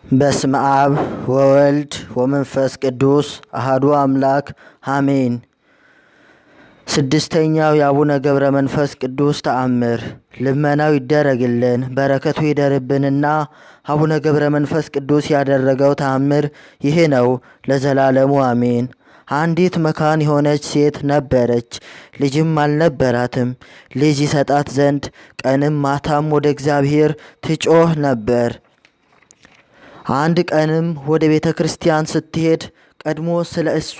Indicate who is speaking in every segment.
Speaker 1: በስመ አብ ወወልድ ወመንፈስ ቅዱስ አሐዱ አምላክ አሜን። ስድስተኛው የአቡነ ገብረ መንፈስ ቅዱስ ተአምር። ልመናው ይደረግልን በረከቱ ይደርብንና አቡነ ገብረ መንፈስ ቅዱስ ያደረገው ተአምር ይሄ ነው ለዘላለሙ አሜን። አንዲት መካን የሆነች ሴት ነበረች፣ ልጅም አልነበራትም። ልጅ ይሰጣት ዘንድ ቀንም ማታም ወደ እግዚአብሔር ትጮህ ነበር። አንድ ቀንም ወደ ቤተ ክርስቲያን ስትሄድ ቀድሞ ስለ እሷ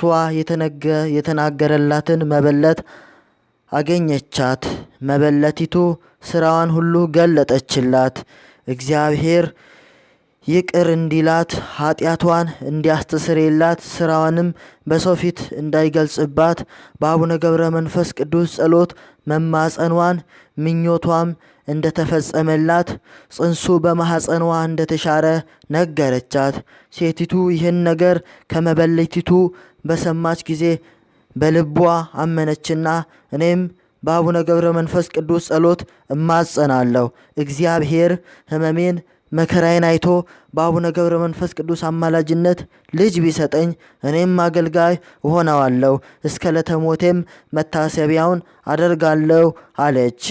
Speaker 1: የተናገረላትን መበለት አገኘቻት። መበለቲቱ ስራዋን ሁሉ ገለጠችላት። እግዚአብሔር ይቅር እንዲላት ኃጢአቷን እንዲያስተሰርይላት ስራዋንም በሰው ፊት እንዳይገልጽባት በአቡነ ገብረ መንፈስ ቅዱስ ጸሎት መማጸኗን ምኞቷም እንደተፈጸመላት ጽንሱ በማኅፀኗ እንደተሻረ ነገረቻት። ሴቲቱ ይህን ነገር ከመበለቲቱ በሰማች ጊዜ በልቧ አመነችና እኔም በአቡነ ገብረ መንፈስ ቅዱስ ጸሎት እማጸናለሁ፣ እግዚአብሔር ሕመሜን መከራዬን አይቶ በአቡነ ገብረ መንፈስ ቅዱስ አማላጅነት ልጅ ቢሰጠኝ እኔም አገልጋይ እሆነዋለሁ፣ እስከ ዕለተ ሞቴም መታሰቢያውን አደርጋለሁ አለች።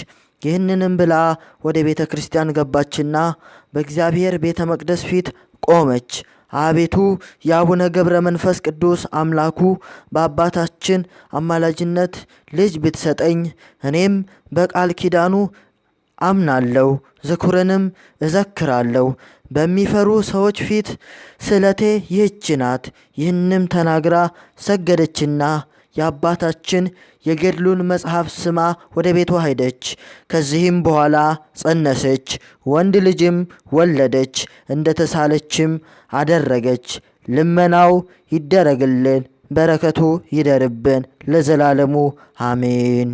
Speaker 1: ይህንንም ብላ ወደ ቤተ ክርስቲያን ገባችና በእግዚአብሔር ቤተ መቅደስ ፊት ቆመች። አቤቱ የአቡነ ገብረ መንፈስ ቅዱስ አምላኩ በአባታችን አማላጅነት ልጅ ብትሰጠኝ እኔም በቃል ኪዳኑ አምናለሁ፣ ዝክሩንም እዘክራለሁ። በሚፈሩ ሰዎች ፊት ስለቴ ይህች ናት። ይህንም ተናግራ ሰገደችና የአባታችን የገድሉን መጽሐፍ ስማ ወደ ቤቷ ሄደች። ከዚህም በኋላ ጸነሰች፣ ወንድ ልጅም ወለደች። እንደ ተሳለችም አደረገች። ልመናው ይደረግልን በረከቱ ይደርብን ለዘላለሙ አሜን።